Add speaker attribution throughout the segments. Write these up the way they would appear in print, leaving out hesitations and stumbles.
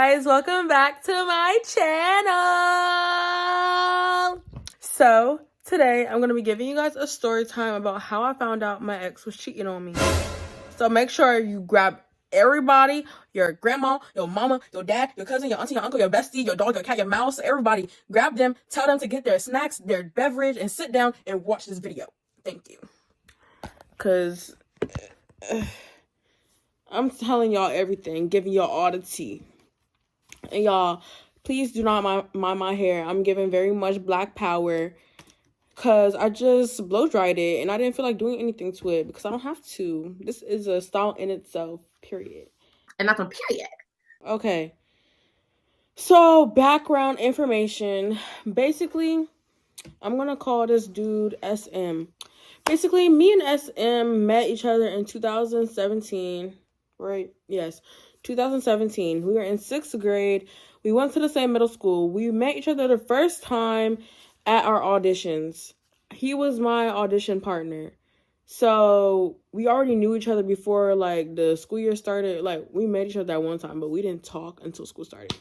Speaker 1: guys, welcome back to my channel. So today I'm going to be giving you guys a story time about how I found out my ex was cheating on me. So make sure you grab everybody, your grandma, your mama, your dad, your cousin, your auntie, your uncle, your bestie, your dog, your cat, your mouse, everybody. Grab them, tell them to get their snacks, their beverage, and sit down and watch this video. Thank you. Because I'm telling y'all everything, giving y'all all the tea. And y'all, please do not mind my hair. I'm giving very much black power because I just blow dried it and I didn't feel like doing anything to it because I don't have to. This is a style in itself, period.
Speaker 2: And that's a period.
Speaker 1: Okay. So, background information. Basically, I'm going to call this dude SM. Basically, me and SM met each other in 2017, right? Yes, 2017. We were in 6th grade. We went to the same middle school. We met each other the first time at our auditions. He was my audition partner. So, we already knew each other before, like, the school year started. Like, we met each other at one time, but we didn't talk until school started.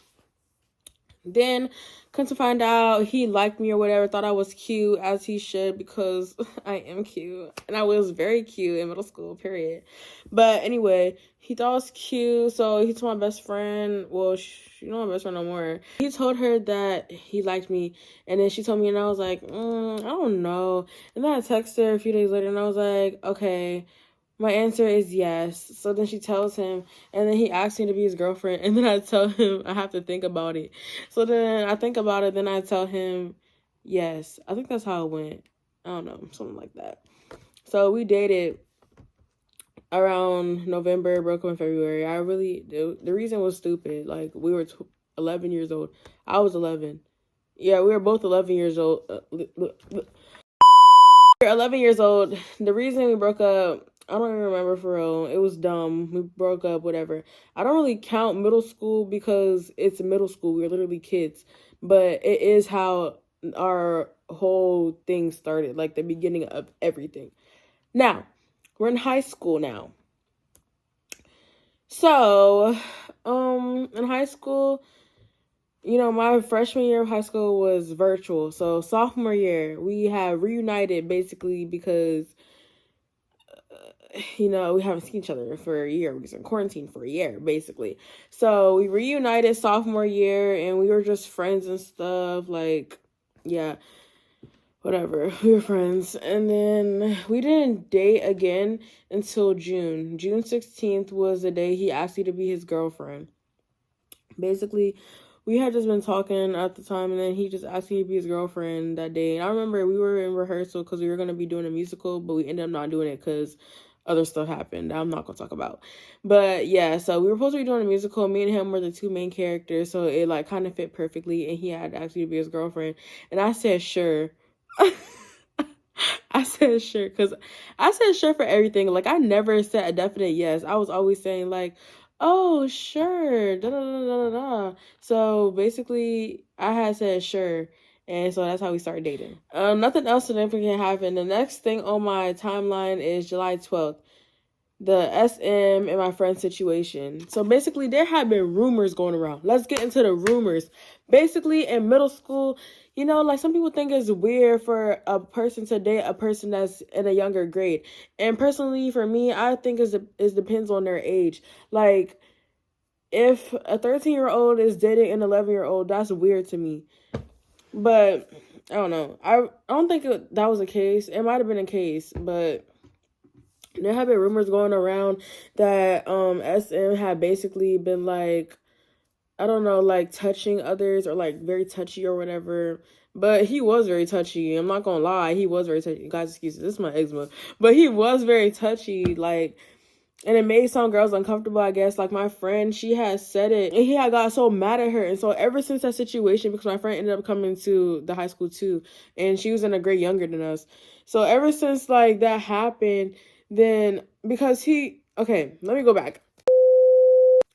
Speaker 1: Then, come to find out, he liked me or whatever, thought I was cute, as he should, because I am cute. And I was very cute in middle school, period. But anyway, he thought I was cute, so he told my best friend, well, she's not my best friend no more. He told her that he liked me, and then she told me, and I was like, I don't know. And then I texted her a few days later, and I was like, okay. My answer is yes. So then she tells him, and then he asks me to be his girlfriend, and then I tell him I have to think about it. So then I think about it, then I tell him yes. I think that's how it went. I don't know, something like that. So we dated around November, broke up in February. The reason was stupid. Like, we were 11 years old. I was 11. Yeah, we were both 11 years old. We were 11 years old. The reason we broke up, I don't even remember for real. It was dumb. We broke up, whatever. I don't really count middle school because it's middle school. We were literally kids. But it is how our whole thing started, like the beginning of everything. Now, we're in high school now. So, in high school, you know, my freshman year of high school was virtual. So, sophomore year, we have reunited basically because you know, we haven't seen each other for a year. We was in quarantine for a year, basically. So we reunited sophomore year, and we were just friends and stuff. Like, yeah, whatever. We were friends. And then we didn't date again until June. June 16th was the day he asked me to be his girlfriend. Basically, we had just been talking at the time, and then he just asked me to be his girlfriend that day. And I remember we were in rehearsal because we were going to be doing a musical, but we ended up not doing it because other stuff happened I'm not gonna talk about. But yeah, so we were supposed to be doing a musical. Me and him were the two main characters, so it like kind of fit perfectly, and he had asked me to be his girlfriend, and I said sure. I said sure because I said sure for everything. Like, I never said a definite yes. I was always saying like, oh sure, da da da da da. So basically I had said sure. And so that's how we started dating. Nothing else significant happened. The next thing on my timeline is July 12th. The SM and my friend situation. So basically, there have been rumors going around. Let's get into the rumors. Basically, in middle school, you know, like, some people think it's weird for a person to date a person that's in a younger grade. And personally, for me, I think it depends on their age. Like, if a 13-year-old is dating an 11-year-old, that's weird to me. But I don't know. I don't think that was the case. It might have been a case, but there have been rumors going around that SM had basically been like, I don't know, like touching others or like very touchy or whatever. But he was very touchy. I'm not gonna lie, he was very touchy. Guys, excuse me, this is my eczema. But he was very touchy, like. And it made some girls uncomfortable, I guess. Like, my friend, she had said it, and he had got so mad at her. And so ever since that situation, because my friend ended up coming to the high school too, and she was in a grade younger than us. So ever since, like, that happened, then, because okay, let me go back.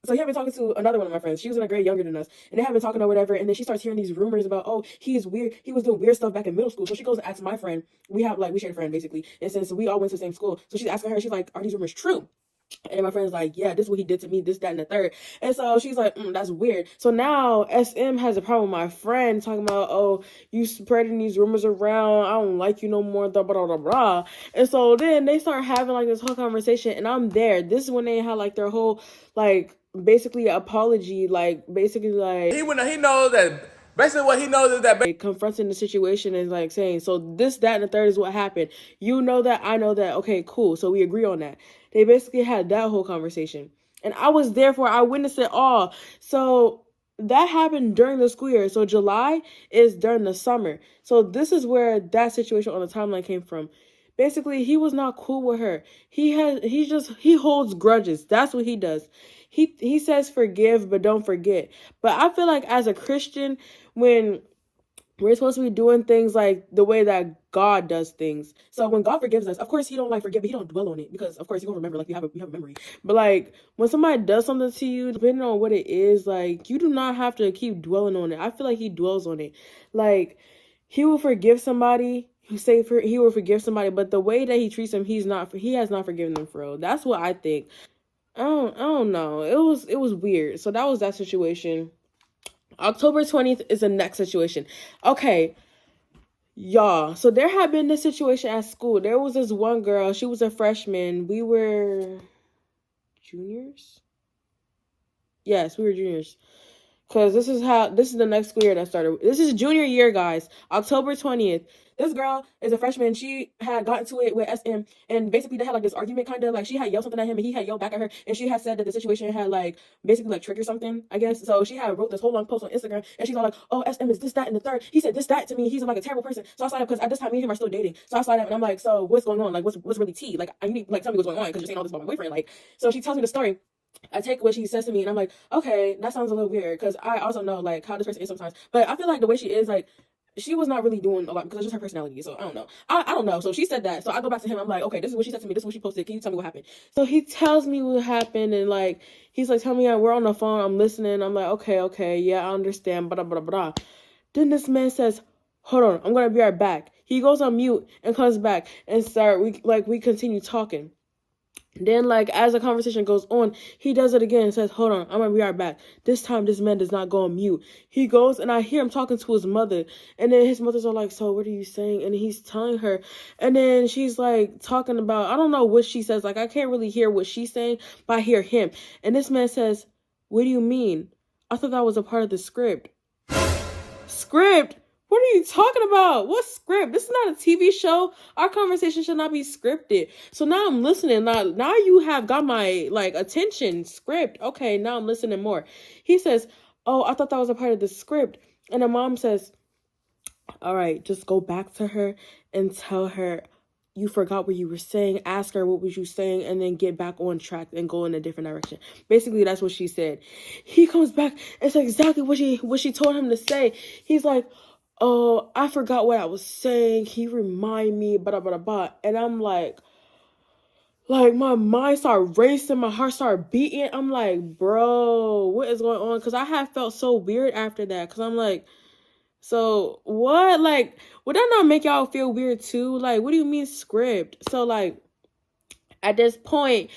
Speaker 1: So he had been talking to another one of my friends. She was in a grade younger than us. And they had been talking or whatever. And then she starts hearing these rumors about, oh, he's weird. He was doing weird stuff back in middle school. So she goes and asks my friend. We shared a friend, basically. And since we all went to the same school, so she's asking her, she's like, are these rumors true? And my friend's like, yeah, this is what he did to me, this, that, and the third. And so she's like, that's weird. So now SM has a problem with my friend talking about, oh, you spreading these rumors around. I don't like you no more, blah, blah, blah, blah. And so then they start having like this whole conversation, and I'm there. This is when they had like their whole, like, basically apology, like, basically like
Speaker 2: he knows that basically what he knows is that
Speaker 1: confronting the situation and like saying, so this, that, and the third is what happened. You know that, I know that. Okay, cool. So we agree on that. They basically had that whole conversation. And I was there for it. I witnessed it all. So that happened during the school year. So July is during the summer. So this is where that situation on the timeline came from. Basically, he was not cool with her. He holds grudges. That's what he does. He says forgive but don't forget. But I feel like as a Christian, when we're supposed to be doing things like the way that God does things. So when God forgives us, of course he don't like forgive, but he don't dwell on it, because of course you gonna remember, like you have a memory. But like when somebody does something to you, depending on what it is, like you do not have to keep dwelling on it. I feel like he dwells on it. Like he will forgive somebody. He will forgive somebody, but the way that he treats them, he has not forgiven them for real. That's what I think. I don't know. It was weird. So that was that situation. October 20th is the next situation. Okay, y'all. So there had been this situation at school. There was this one girl. She was a freshman. We were juniors? Yes, we were juniors. Because this is the next school year that started. This is junior year, guys. October 20th. This girl is a freshman. She had gotten to it with SM, and basically they had like this argument, kind of like she had yelled something at him and he had yelled back at her, and she had said that the situation had like basically like triggered something, I guess. So she had wrote this whole long post on Instagram, and she's all like, oh, SM is this, that, and the third. He said this, that to me. He's like a terrible person. So I slide up, because at this time me and him are still dating. So I slide up and I'm like, so what's going on? Like what's really tea? Like I need, like, tell me what's going on, because you're saying all this about my boyfriend. Like, so she tells me the story. I take what she says to me and I'm like, okay, that sounds a little weird, because I also know like how this person is sometimes. But I feel like the way she is, like, she was not really doing a lot, because it's just her personality. So I don't know. I don't know. So she said that. So I go back to him. I'm like, okay, this is what she said to me. This is what she posted. Can you tell me what happened? So he tells me what happened, and like he's like, tell me, we're on the phone. I'm listening. I'm like, okay, yeah, I understand. Blah blah blah. Then this man says, hold on, I'm gonna be right back. He goes on mute and comes back and we continue talking. Then, like, as the conversation goes on, he does it again and says, hold on, I'm gonna be right back. This time, this man does not go on mute. He goes, and I hear him talking to his mother. And then his mothers are like, so what are you saying? And he's telling her. And then she's, like, talking about, I don't know what she says. Like, I can't really hear what she's saying, but I hear him. And this man says, what do you mean? I thought that was a part of the script. Script? What are you talking about? What script? This is not a TV show. Our conversation should not be scripted. So now I'm listening. Now you have got my like attention. Script. Okay, now I'm listening more. He says, oh, I thought that was a part of the script. And the mom says, all right, just go back to her and tell her you forgot what you were saying. Ask her what was you saying, and then get back on track and go in a different direction. Basically, that's what she said. He comes back and says exactly what she told him to say. He's like, oh, I forgot what I was saying. He remind me, blah, blah, blah. And I'm like my mind started racing, my heart started beating. I'm like, bro, what is going on? Because I have felt so weird after that. Because I'm like, so what? Like, would that not make y'all feel weird too? Like, what do you mean script? So like, at this point,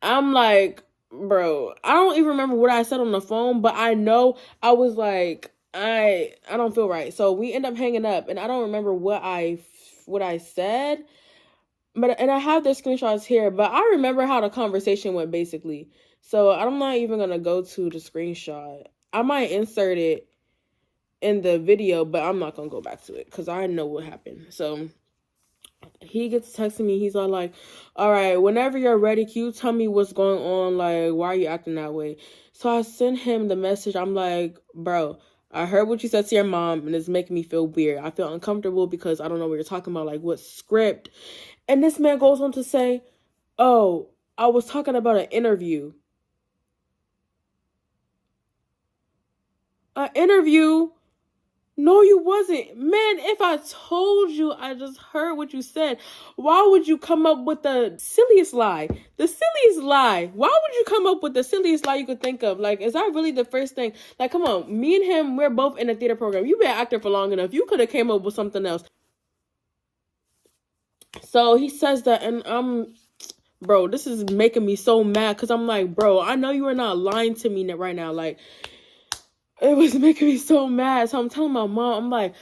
Speaker 1: I'm like, bro, I don't even remember what I said on the phone, but I know I was like, I don't feel right. So we end up hanging up, and I don't remember what I said, and I have the screenshots here, but I remember how the conversation went basically. So I'm not even gonna go to the screenshot. I might insert it in the video, but I'm not gonna go back to it because I know what happened. So he gets texting me. He's all like, all right, whenever you're ready, can you tell me what's going on? Like, why are you acting that way? So I sent him the message. I'm like, bro, I heard what you said to your mom, and it's making me feel weird. I feel uncomfortable because I don't know what you're talking about. Like, what script? And this man goes on to say, oh, I was talking about an interview. An interview? No, you wasn't. Man, if I told you I just heard what you said, why would you come up with the silliest lie? The silliest lie. Why would you come up with the silliest lie you could think of? Like, is that really the first thing? Like, come on. Me and him, we're both in a theater program. You've been an actor for long enough. You could have came up with something else. So he says that, and bro, this is making me so mad because I'm like, bro, I know you are not lying to me right now. Like, it was making me so mad. So I'm telling my mom, I'm like,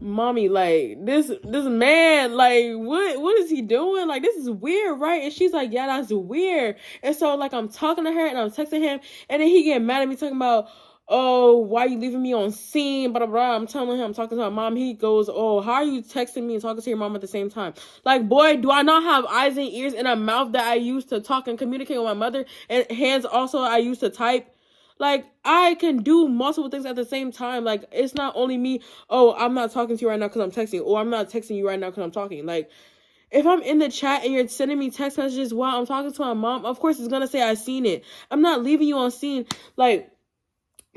Speaker 1: mommy, like this man, like what is he doing? Like, this is weird, right? And she's like, yeah, that's weird. And so like I'm talking to her and I'm texting him, and then he get mad at me talking about, oh, why you leaving me on scene, blah, blah, blah. I'm telling him, I'm talking to my mom. He goes, oh, how are you texting me and talking to your mom at the same time? Like, boy, do I not have eyes and ears and a mouth that I use to talk and communicate with my mother, and hands also I use to type? Like, I can do multiple things at the same time. Like, it's not only me, oh, I'm not talking to you right now because I'm texting, or I'm not texting you right now because I'm talking. Like, if I'm in the chat and you're sending me text messages while I'm talking to my mom, of course it's gonna say I seen it. I'm not leaving you on scene. Like,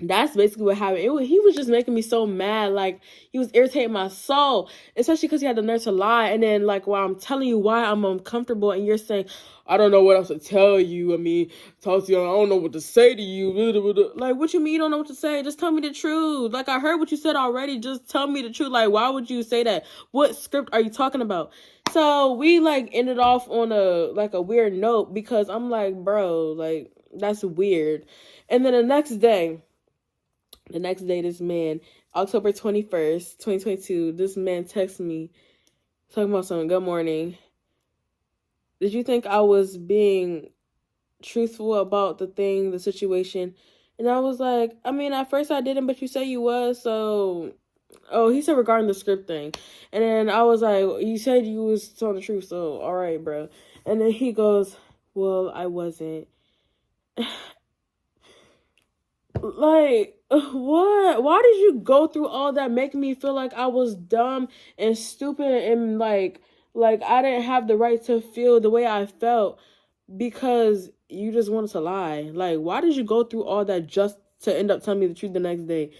Speaker 1: that's basically what happened. He was just making me so mad. Like, he was irritating my soul, especially because he had the nerve to lie. And then, like, while I'm telling you why I'm uncomfortable, and you're saying, I don't know what else to tell you. I mean, talk to you, I don't know what to say to you. Like, what you mean you don't know what to say? Just tell me the truth. Like, I heard what you said already. Just tell me the truth. Like, why would you say that? What script are you talking about? So we like ended off on a weird note, because I'm like, bro, like, that's weird. And then the next day, this man, October 21st, 2022, this man texted me talking about something. Good morning. Did you think I was being truthful about the situation? And I was like, I mean, at first I didn't, but you said you was, so... Oh, he said regarding the script thing. And then I was like, you said you was telling the truth, so all right, bro. And then he goes, well, I wasn't. Like, what? Why did you go through all that, making me feel like I was dumb and stupid, and like I didn't have the right to feel the way I felt because you just wanted to lie? Like, why did you go through all that just to end up telling me the truth the next day?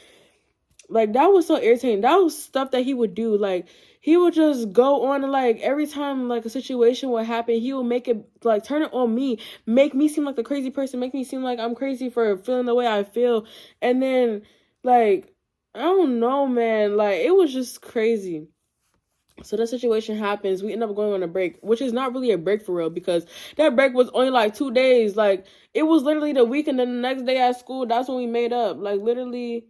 Speaker 1: Like, that was so irritating. That was stuff that he would do. Like, he would just go on and, like, every time, like, a situation would happen, he would make it, like, turn it on me, make me seem like the crazy person, make me seem like I'm crazy for feeling the way I feel. And then, like, I don't know, man. Like, it was just crazy. So that situation happens. We end up going on a break, which is not really a break for real, because that break was only like 2 days. Like, it was literally the week, and then the next day at school, that's when we made up. Like, literally...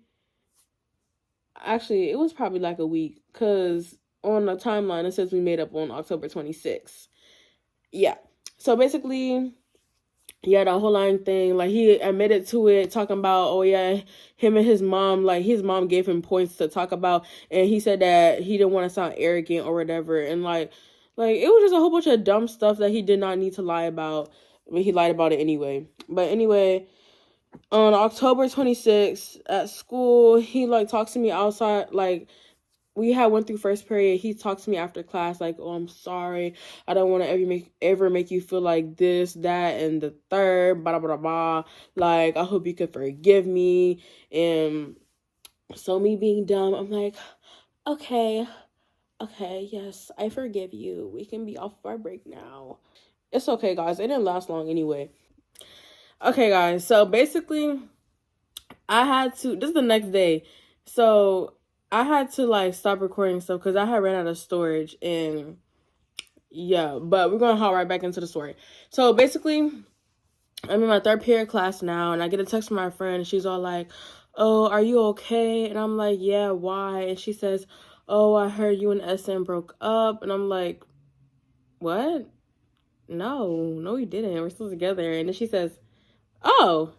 Speaker 1: Actually, it was probably like a week, because on the timeline it says we made up on October 26th. Yeah. So basically, yeah, the whole line thing, like, he admitted to it, talking about, oh yeah, him and his mom, like, his mom gave him points to talk about, and he said that he didn't want to sound arrogant or whatever, and like it was just a whole bunch of dumb stuff that he did not need to lie about, but he lied about it anyway. But anyway, on October 26th at school, he like talks to me outside. Like, we had went through first period. He talks to me after class, like, oh, I'm sorry, I don't want to ever make you feel like this, that, and the third, blah blah blah. Like, I hope you could forgive me. And so, me being dumb, I'm like, okay, yes, I forgive you, we can be off our break now. It's okay, guys, it didn't last long anyway. Okay, guys, so basically, I had to, this is the next day, so I had to like stop recording stuff because I had ran out of storage. And yeah, but we're gonna hop right back into the story. So basically, I'm in my third period class now, and I get a text from my friend, and she's all like, oh, are you okay? And I'm like, yeah, why? And she says, oh, I heard you and SM broke up. And I'm like, what? No, we didn't, we're still together. And then she says, oh,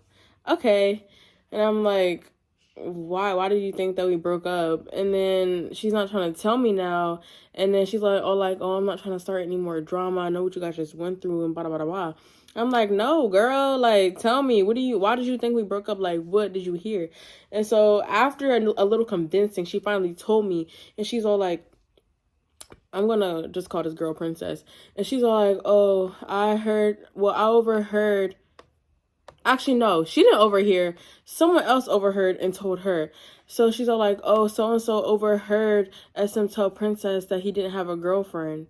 Speaker 1: okay. And I'm like, why did you think that we broke up? And then she's not trying to tell me now. And then she's like, oh, I'm not trying to start any more drama, I know what you guys just went through, and blah blah blah blah. I'm like, no, girl, like, tell me, why did you think we broke up? Like, what did you hear? And so after a little convincing, she finally told me. And she's all like, I'm gonna just call this girl Princess. And she's all like, oh, I overheard. Actually, no, she didn't overhear. Someone else overheard and told her. So she's all like, oh, so-and-so overheard SM tell Princess that he didn't have a girlfriend.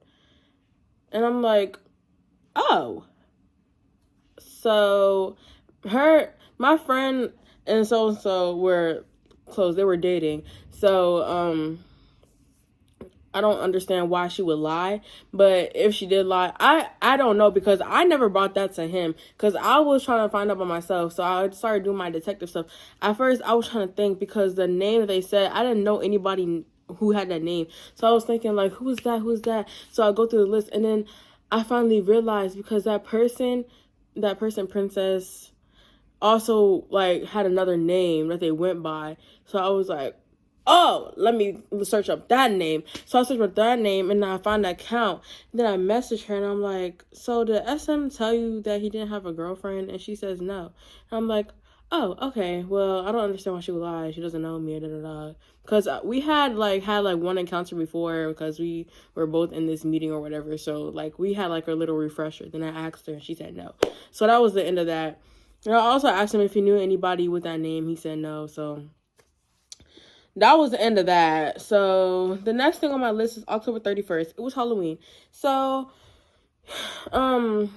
Speaker 1: And I'm like, oh. So my friend and so-and-so were close. They were dating. So, I don't understand why she would lie, but if she did lie, I don't know, because I never brought that to him, because I was trying to find out by myself. So I started doing my detective stuff. At first, I was trying to think, because the name that they said, I didn't know anybody who had that name. So I was thinking, like, who is that? Who is that? So I go through the list, and then I finally realized, because that person, Princess, also like had another name that they went by. So I was like, oh, let me search up that name. So I searched up that name, and I found that account. Then I messaged her, and I'm like, so did SM tell you that he didn't have a girlfriend? And she says no. And I'm like, oh, okay. Well, I don't understand why she would lie. She doesn't know me. Da da da. Because we had one encounter before, because we were both in this meeting or whatever. So like we had like a little refresher. Then I asked her, and she said no. So that was the end of that. And I also asked him if he knew anybody with that name. He said no. So that was the end of that. So the next thing on my list is October 31st. It was Halloween. So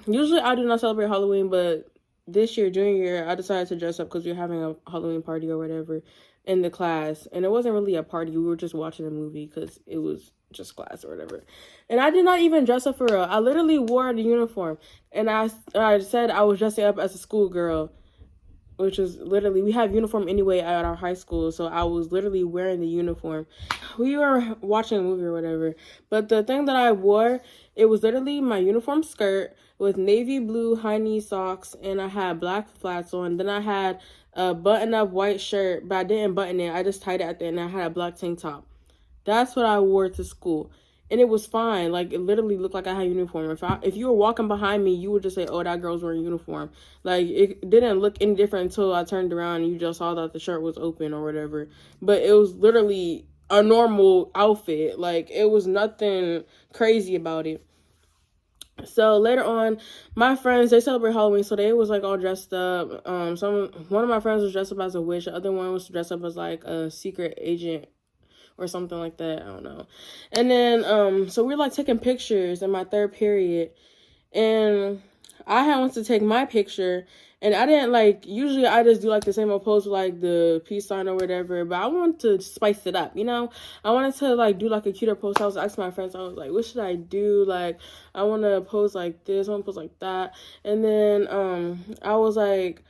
Speaker 1: usually I do not celebrate Halloween, but this year, junior year, I decided to dress up because we were having a Halloween party or whatever in the class. And it wasn't really a party. We were just watching a movie because it was just class or whatever. And I did not even dress up for real. I literally wore the uniform. And I said I was dressing up as a schoolgirl, which is literally, we have uniform anyway at our high school. So I was literally wearing the uniform. We were watching a movie or whatever. But the thing that I wore, it was literally my uniform skirt with navy blue high knee socks, and I had black flats on. Then I had a button-up white shirt, but I didn't button it. I just tied it at the end, and I had a black tank top. That's what I wore to school. And it was fine. Like, it literally looked like I had a uniform. If you were walking behind me, you would just say, oh, that girl's wearing a uniform. Like, it didn't look any different until I turned around and you just saw that the shirt was open or whatever. But it was literally a normal outfit. Like, it was nothing crazy about it. So later on, my friends, they celebrate Halloween, so they was like all dressed up. One of my friends was dressed up as a witch. The other one was dressed up as like a secret agent or something like that. I don't know. And then so we were like taking pictures in my third period, and I had wanted to take my picture, and I didn't like, usually I just do like the same old pose with like the peace sign or whatever, but I wanted to spice it up, you know. I wanted to like do like a cuter pose. I was asking my friends, I was like, what should I do? Like, I want to pose like this, I want to pose like that. And then I was like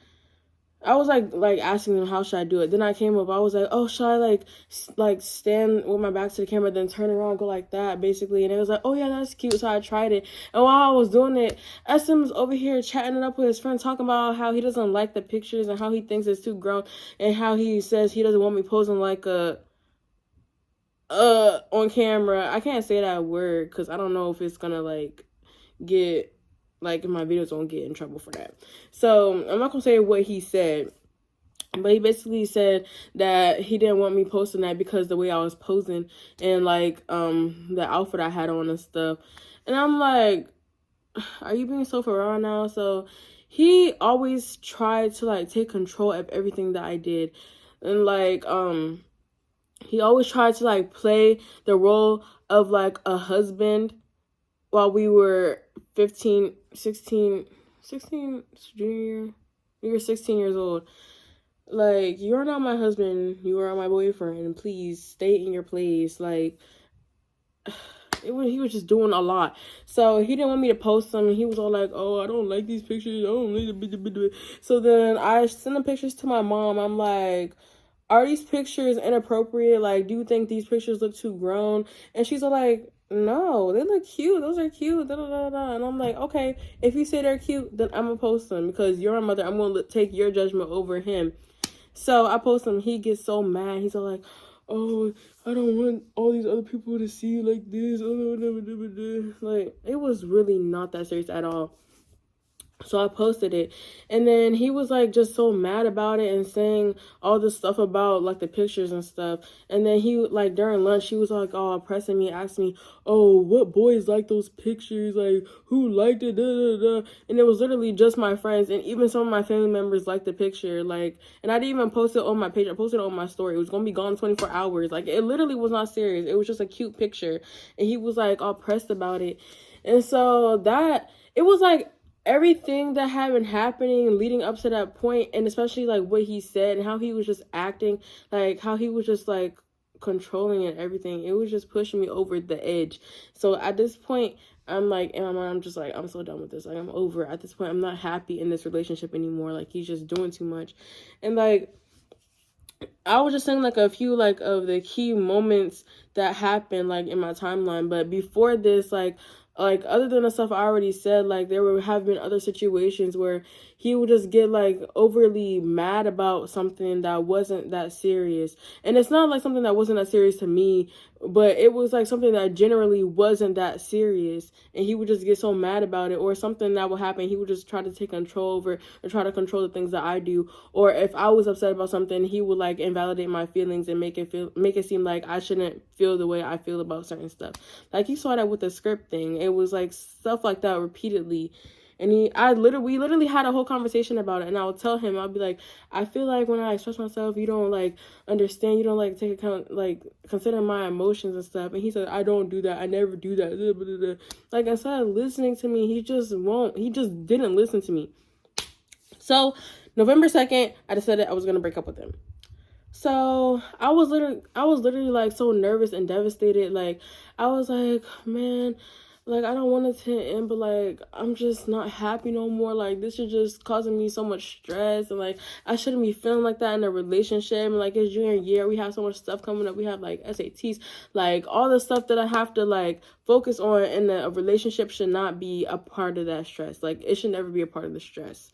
Speaker 1: asking them, how should I do it? Then I came up, I was like, oh, should I like stand with my back to the camera, then turn around, go like that, basically? And it was like, oh yeah, that's cute. So I tried it. And while I was doing it, SM was over here chatting it up with his friend, talking about how he doesn't like the pictures and how he thinks it's too grown, and how he says he doesn't want me posing like a on camera. I can't say that word because I don't know if it's gonna like get, like, my videos won't get in trouble for that. So I'm not gonna say what he said, but he basically said that he didn't want me posting that because the way I was posing and like the outfit I had on and stuff. And I'm like, are you being so for real now? So he always tried to like take control of everything that I did. And like he always tried to like play the role of like a husband while we were 16, junior year. We were 16 years old. Like, you're not my husband, you are my boyfriend. Please stay in your place. Like, he was just doing a lot. So he didn't want me to post them. He was all like, oh, I don't like these pictures. I don't like it. So then I sent the pictures to my mom. I'm like, are these pictures inappropriate? Like, do you think these pictures look too grown? And she's all like, no, they look cute. Those are cute. Da, da, da, da. And I'm like, okay, if you say they're cute, then I'm gonna post them because you're my mother. I'm gonna take your judgment over him. So I post them. He gets so mad. He's all like, oh, I don't want all these other people to see you like this. Like, it was really not that serious at all. So I posted it, and then he was like just so mad about it and saying all this stuff about like the pictures and stuff. And then he like during lunch he was like all pressing me, asking me, oh, what boys like those pictures, like who liked it, da, da, da. And it was literally just my friends, and even some of my family members liked the picture. Like, and I didn't even post it on my page, I posted it on my story. It was gonna be gone 24 hours. Like, it literally was not serious. It was just a cute picture, and he was like all pressed about it. And so that, it was like everything that had been happening leading up to that point, and especially like what he said and how he was just acting, like how he was just like controlling and everything. It was just pushing me over the edge. So at this point, I'm like, in my mind, I'm just like, I'm so done with this. Like, I'm over. At this point, I'm not happy in this relationship anymore. Like, he's just doing too much. And like, I was just saying like a few like of the key moments that happened like in my timeline. But before this, like other than the stuff I already said, like there would have been other situations where he would just get like overly mad about something that wasn't that serious. And it's not like something that wasn't that serious to me, but it was like something that generally wasn't that serious, and he would just get so mad about it. Or something that would happen, he would just try to take control over or try to control the things that I do. Or if I was upset about something, he would like invalidate my feelings and make it seem like I shouldn't feel the way I feel about certain stuff. Like you saw that with the script thing. It was like stuff like that repeatedly. And we literally had a whole conversation about it. And I would tell him, I'll be like, I feel like when I express myself, you don't like understand, you don't like take account, like consider my emotions and stuff. And he said, I don't do that. I never do that. Like, instead of listening to me, he just didn't listen to me. So November 2nd, I decided I was going to break up with him. So I was literally like so nervous and devastated. Like, I was like, man, like, I don't want it to end, but like, I'm just not happy no more. Like, this is just causing me so much stress, and like, I shouldn't be feeling like that in a relationship. And like, it's junior year, we have so much stuff coming up. We have like SATs, like all the stuff that I have to like focus on in a relationship should not be a part of that stress. Like, it should never be a part of the stress.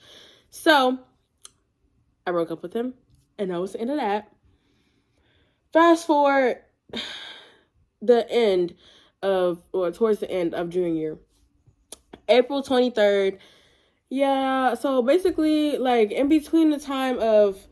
Speaker 1: So I broke up with him, and that was the end of that. Fast forward towards the end of junior year, April 23rd. Yeah, so basically, like, in between the time of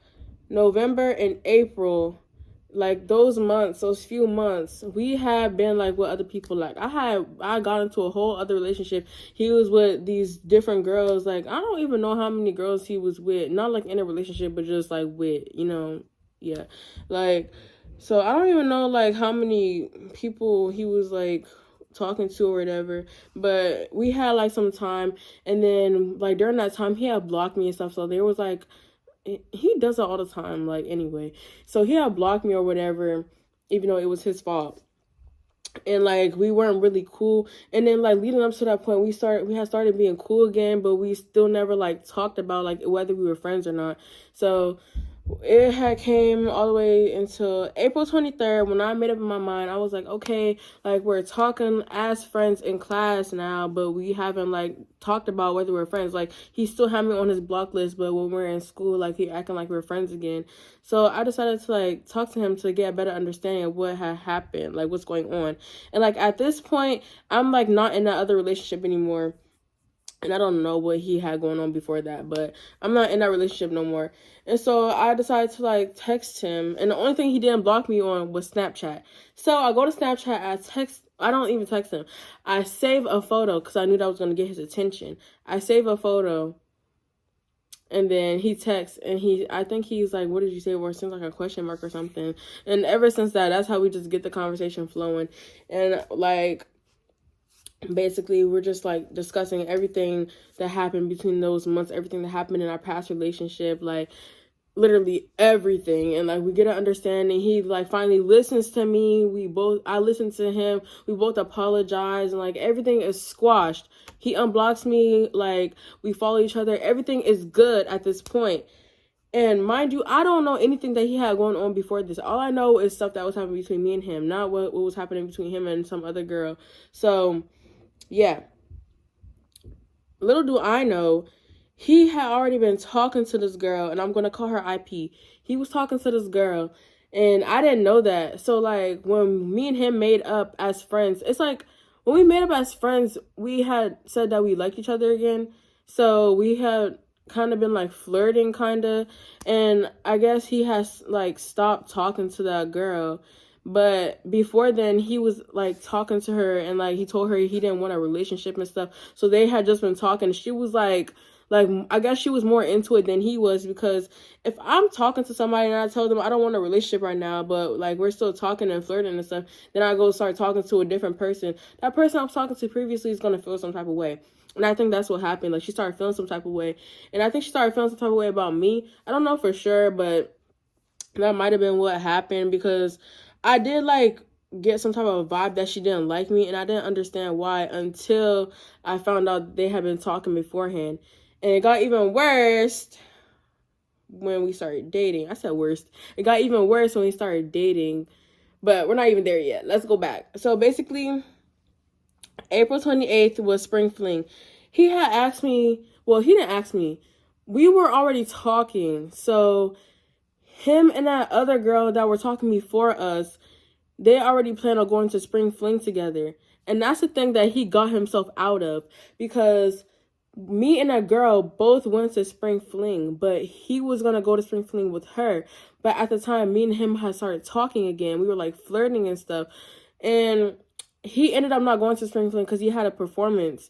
Speaker 1: November and April, like those few months, we had been like with other people. Like, I got into a whole other relationship. He was with these different girls. Like, I don't even know how many girls he was with. Not like in a relationship, but just like with, yeah. Like, so I don't even know like how many people he was like talking to or whatever. But we had like some time, and then like during that time he had blocked me and stuff. So there was like, he does it all the time, like, anyway. So he had blocked me or whatever, even though it was his fault. And like, we weren't really cool. And then like leading up to that point, we had started being cool again, but we still never like talked about like whether we were friends or not. So it had came all the way until April 23rd when I made up in my mind. I was like, okay, like, we're talking as friends in class now, but we haven't like talked about whether we're friends. Like, he still had me on his block list, but when we're in school, like, he acting like we're friends again. So I decided to like talk to him to get a better understanding of what had happened, like what's going on. And like at this point, I'm like not in that other relationship anymore. And I don't know what he had going on before that, but I'm not in that relationship no more. And so I decided to like text him. And the only thing he didn't block me on was Snapchat. So I go to Snapchat, I don't even text him. I save a photo because I knew that was going to get his attention. I save a photo, and then he texts, and I think he's like, what did you say? Or it seems like a question mark or something. And ever since that's how we just get the conversation flowing. And like, basically we're just like discussing everything that happened between those months, everything that happened in our past relationship, like literally everything. And like, we get an understanding. He like finally listens to me. I listen to him. We both apologize, and like everything is squashed. He unblocks me. Like, we follow each other. Everything is good at this point. And mind you, I don't know anything that he had going on before this. All I know is stuff that was happening between me and him, not what was happening between him and some other girl. So yeah, little do I know, he had already been talking to this girl, and I'm going to call her IP. He was talking to this girl, and I didn't know that. So like, when me and him made up as friends, it's like, when we made up as friends, we had said that we liked each other again. So we had kind of been like flirting kind of, and I guess he has like stopped talking to that girl. But before then, he was like talking to her, and like he told her he didn't want a relationship and stuff. So they had just been talking. She was like I guess she was more into it than he was, because if I'm talking to somebody and I tell them I don't want a relationship right now, but like we're still talking and flirting and stuff, then I go start talking to a different person. That person I was talking to previously is gonna feel some type of way. And I think that's what happened. Like, she started feeling some type of way. And I think she started feeling some type of way about me. I don't know for sure, but that might have been what happened, because I did like get some type of vibe that she didn't like me, and I didn't understand why until I found out they had been talking beforehand. And it got even worse when we started dating. I said worst. It got even worse when we started dating, but we're not even there yet. Let's go back. So basically, April 28th was spring fling. He had asked me, well, he didn't ask me. We were already talking. So him and that other girl that were talking before us, they already planned on going to spring fling together. And that's the thing that he got himself out of, because me and that girl both went to spring fling, but he was gonna go to spring fling with her. But at the time, me and him had started talking again. We were like flirting and stuff. And he ended up not going to spring fling because he had a performance.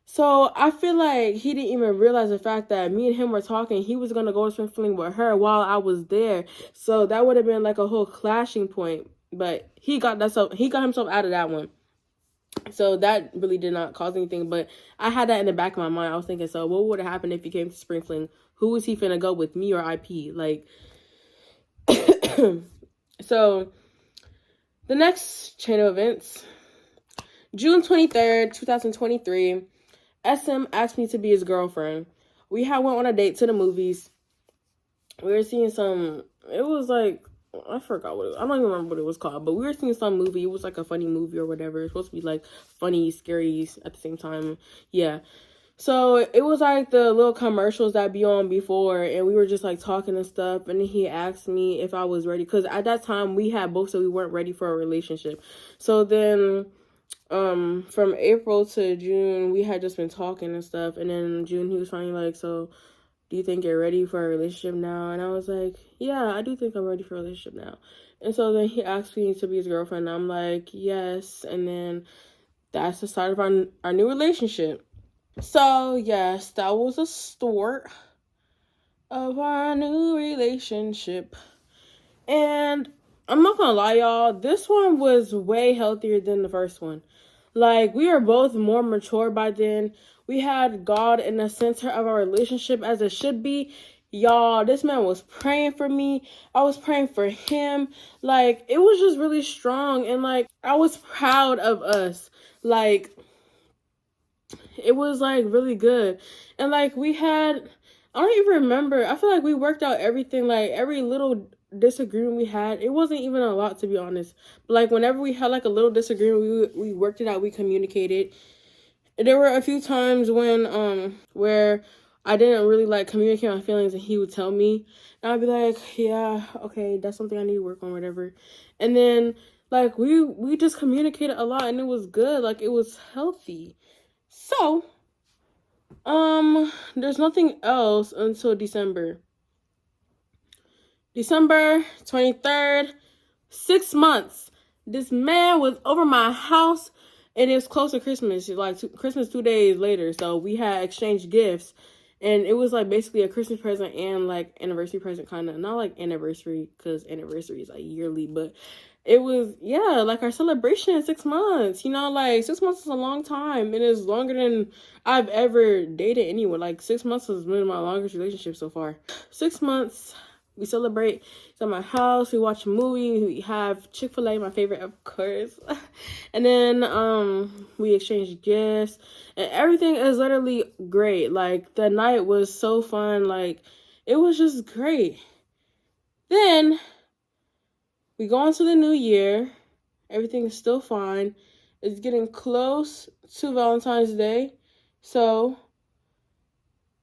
Speaker 1: So I feel like he didn't even realize the fact that me and him were talking. He was gonna go to spring fling with her while I was there. So that would have been like a whole clashing point. But he got himself out of that one. So that really did not cause anything. But I had that in the back of my mind. I was thinking, so what would have happened if he came to spring fling? Who was he finna go with, me or IP? Like, so the next chain of events, June 23rd, 2023, SM asked me to be his girlfriend. We had went on a date to the movies. We were seeing some, it was like, I forgot what it was. I don't even remember what it was called, but we were seeing some movie. It was like a funny movie or whatever. It's supposed to be like funny, scary at the same time. Yeah. So it was like the little commercials that be on before, and we were just like talking and stuff. And then he asked me if I was ready, because at that time we had both said we weren't ready for a relationship. So then from April to June we had just been talking and stuff, and then in June he was finally like, so do you think you're ready for a relationship now? And I was like, yeah, I do think I'm ready for a relationship now. And so then he asked me to be his girlfriend, and I'm like, yes. And then that's the start of our new relationship. So yes, that was a start of our new relationship. And I'm not gonna lie, y'all, this one was way healthier than the first one. Like, we were both more mature by then. We had God in the center of our relationship as it should be. Y'all, this man was praying for me. I was praying for him. Like, it was just really strong. And, like, I was proud of us. Like, it was, like, really good. And, like, we had, I don't even remember. I feel like we worked out everything. Like, every little disagreement we had, it wasn't even a lot, to be honest. But like, whenever we had like a little disagreement, we worked it out, we communicated. There were a few times when where I didn't really like communicate my feelings, and he would tell me, and I'd be like, yeah, okay, that's something I need to work on, whatever. And then like we just communicated a lot, and it was good. Like, it was healthy. So there's nothing else until December 23rd, 6 months. This man was over my house, and it was close to Christmas, like Christmas 2 days later. So we had exchanged gifts, and it was like basically a Christmas present and like anniversary present, kind of. Not like anniversary, because anniversary is like yearly, but it was, yeah, like our celebration. 6 months, you know, like 6 months is a long time, and it's longer than I've ever dated anyone. Like 6 months has been my longest relationship so far. 6 months. We celebrate. It's at my house. We watch a movie. We have Chick-fil-A, my favorite, of course. And then we exchange gifts, and everything is literally great. Like, the night was so fun. Like, it was just great. Then we go into the new year. Everything is still fine. It's getting close to Valentine's Day. So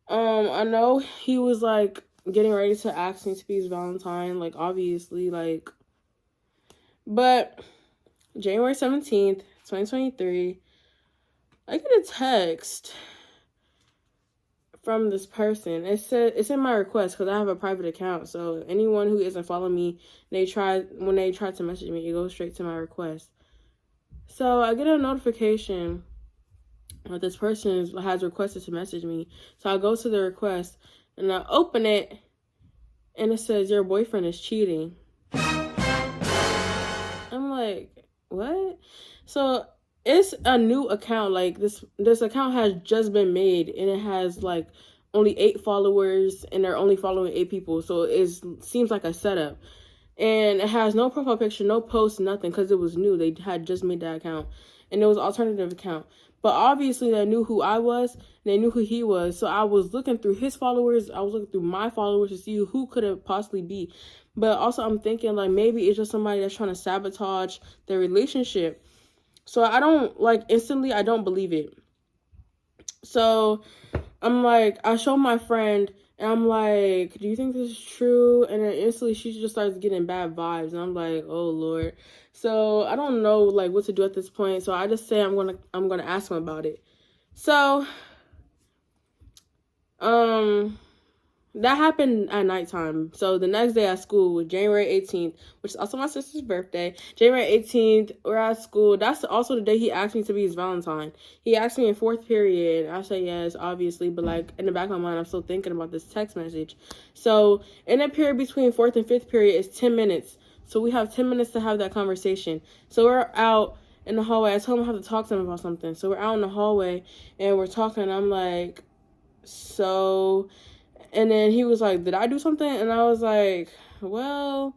Speaker 1: I know he was like getting ready to ask me to be his Valentine, like, obviously, like, but January 17th, 2023, I get a text from this person. It said, it's in my request, because I have a private account, so anyone who isn't following me, when they try to message me, it goes straight to my request. So I get a notification that this person has requested to message me. So I go to the request, and I open it, and it says, your boyfriend is cheating. I'm like, what? So it's a new account. Like, this account has just been made, and it has like only 8 followers, and they're only following 8 people. So it seems like a setup. And it has no profile picture, no post, nothing, because it was new. They had just made that account, and it was an alternative account. But obviously, they knew who I was, and they knew who he was. So I was looking through his followers. I was looking through my followers to see who could it possibly be. But also, I'm thinking, like, maybe it's just somebody that's trying to sabotage their relationship. So I don't, like, instantly, I don't believe it. So I'm like, I show my friend, and I'm like, do you think this is true? And then instantly she just starts getting bad vibes, and I'm like, oh Lord. So I don't know, like, what to do at this point. So I just say I'm gonna ask him about it. So that happened at nighttime. So the next day at school was January 18th, which is also my sister's birthday. January 18th, we're at school. That's also the day he asked me to be his Valentine. He asked me in fourth period. I said yes, obviously, but like in the back of my mind, I'm still thinking about this text message. So in the period between fourth and fifth period is 10 minutes. So we have 10 minutes to have that conversation. So we're out in the hallway. I told him I have to talk to him about something. So we're out in the hallway and we're talking. I'm like, so... And then he was like, did I do something? And I was like, well,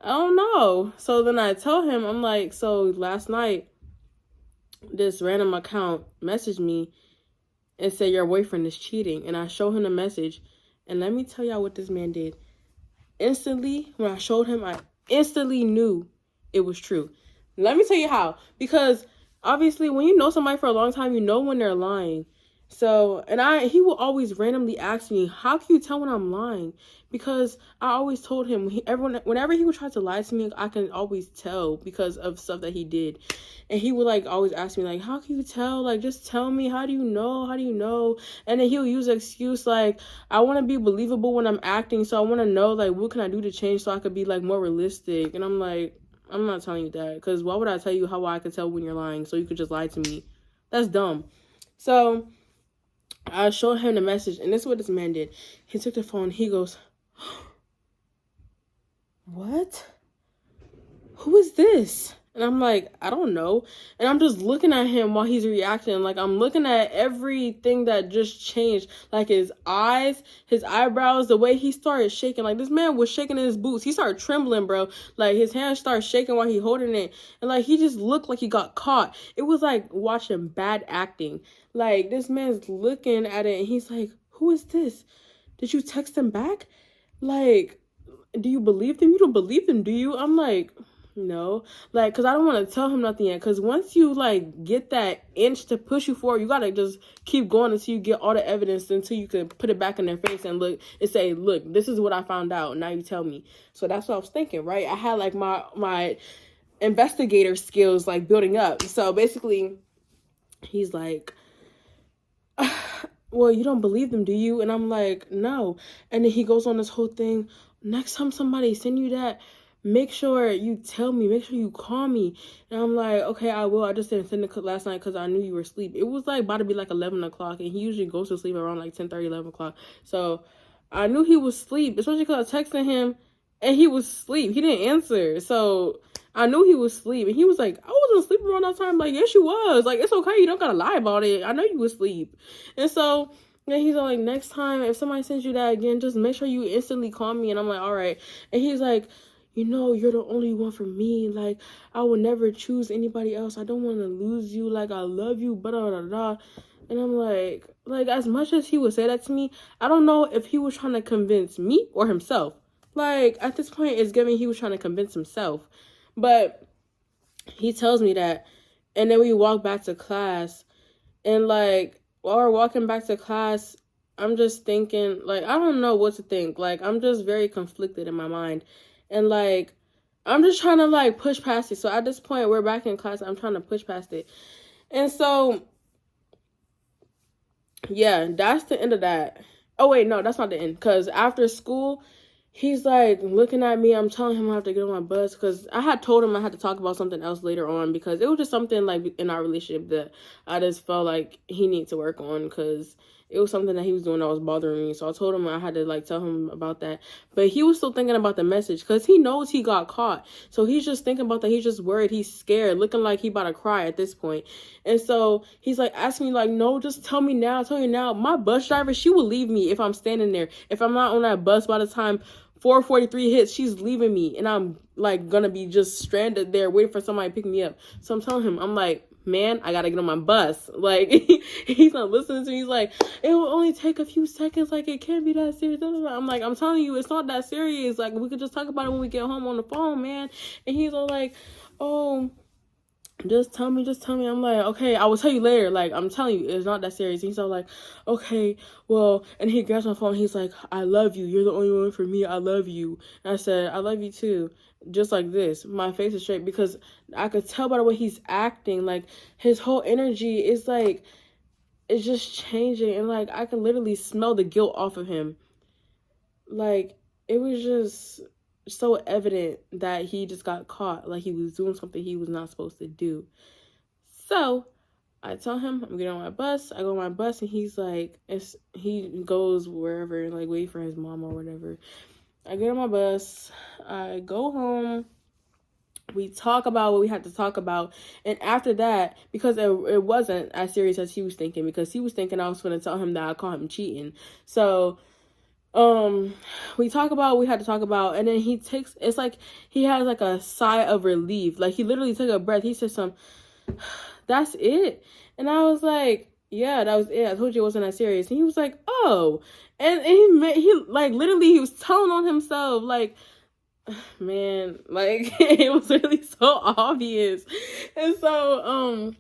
Speaker 1: I don't know. So then I told him, I'm like, so last night, this random account messaged me and said your boyfriend is cheating. And I showed him the message. And let me tell y'all what this man did. Instantly, when I showed him, I instantly knew it was true. Let me tell you how. Because obviously, when you know somebody for a long time, you know when they're lying. So, and he will always randomly ask me, how can you tell when I'm lying? Because I always told him, whenever he would try to lie to me, I can always tell because of stuff that he did. And he would like always ask me, like, how can you tell? Like, just tell me, how do you know? How do you know? And then he'll use an excuse like, I want to be believable when I'm acting, so I want to know, like, what can I do to change so I could be like more realistic? And I'm like, I'm not telling you that, because why would I tell you how I could tell when you're lying so you could just lie to me? That's dumb. So I showed him the message, and this is what this man did. He took the phone. He goes, what? Who is this? And I'm like, I don't know. And I'm just looking at him while he's reacting. Like, I'm looking at everything that just changed. Like, his eyes, his eyebrows, the way he started shaking. Like, this man was shaking in his boots. He started trembling, bro. Like, his hands started shaking while he holding it. And, like, he just looked like he got caught. It was like watching bad acting. Like, this man's looking at it, and he's like, who is this? Did you text him back? Like, do you believe them? You don't believe them, do you? I'm like, no. Like, because I don't want to tell him nothing yet. Because once you, like, get that inch to push you forward, you got to just keep going until you get all the evidence, until you can put it back in their face and look and say, look, this is what I found out. Now you tell me. So that's what I was thinking, right? I had, like, my investigator skills, like, building up. So basically, he's like, well, you don't believe them, do you? And I'm like, no. And then he goes on this whole thing. Next time somebody send you that, make sure you tell me. Make sure you call me. And I'm like, okay, I will. I just didn't send it last night because I knew you were asleep. It was like about to be like 11 o'clock. And he usually goes to sleep around like 10:30, 11 o'clock. So I knew he was asleep, especially because I texted him and he was asleep. He didn't answer. So I knew he was asleep. And he was like, I wasn't asleep around that time. Like, yes, you was. Like, it's okay. You don't got to lie about it. I know you was asleep. And so yeah, he's like, next time if somebody sends you that again, just make sure you instantly call me. And I'm like, all right. And he's like, you know, you're the only one for me. Like, I will never choose anybody else. I don't want to lose you. Like, I love you. Blah, blah, blah, blah. And I'm like, as much as he would say that to me, I don't know if he was trying to convince me or himself. Like, at this point, it's giving he was trying to convince himself. But he tells me that. And then we walk back to class. And, like, while we're walking back to class, I'm just thinking, like, I don't know what to think. Like, I'm just very conflicted in my mind. And, like, I'm just trying to, like, push past it. So at this point, we're back in class. I'm trying to push past it. And so, yeah, that's the end of that. Oh, wait, no, that's not the end. Because after school, he's, like, looking at me. I'm telling him I have to get on my bus. Because I had told him I had to talk about something else later on. Because it was just something, like, in our relationship that I just felt like he needed to work on. Because it was something that he was doing that was bothering me. So I told him I had to, like, tell him about that. But he was still thinking about the message. Because he knows he got caught. So he's just thinking about that. He's just worried. He's scared. Looking like he about to cry at this point. And so he's, like, asking me, like, no, just tell me now. Tell me now. My bus driver, she will leave me if I'm standing there. If I'm not on that bus by the time 4:43 hits, she's leaving me, and I'm like gonna be just stranded there waiting for somebody to pick me up. So I'm telling him, I'm like, man, I gotta get on my bus. Like, he's not listening to me. He's like, it will only take a few seconds. Like, it can't be that serious. I'm like, I'm telling you, it's not that serious. Like, we could just talk about it when we get home on the phone, man. And he's all like, oh, just tell me. I'm like, okay, I will tell you later. Like, I'm telling you, it's not that serious. He's all like, okay, well, and he grabs my phone. He's like, I love you. You're the only one for me. I love you. And I said, I love you too. Just like this. My face is straight because I could tell by the way he's acting. Like, his whole energy is like, it's just changing. And like, I can literally smell the guilt off of him. Like, it was just so evident that he just got caught. Like, he was doing something he was not supposed to do. So I tell him I'm getting on my bus. I go on my bus, and he's like, he goes wherever, like, wait for his mom or whatever. I get on my bus. I go home. We talk about what we had to talk about. And after that, because it wasn't as serious as he was thinking, because he was thinking I was going to tell him that I caught him cheating. So we talk about what we had to talk about, and then he takes, it's like he has like a sigh of relief. Like, he literally took a breath. He said that's it. And I was like, yeah, that was it. I told you it wasn't that serious. And he was like, oh. And he like, literally, he was telling on himself. Like, man, like, it was really so obvious. And so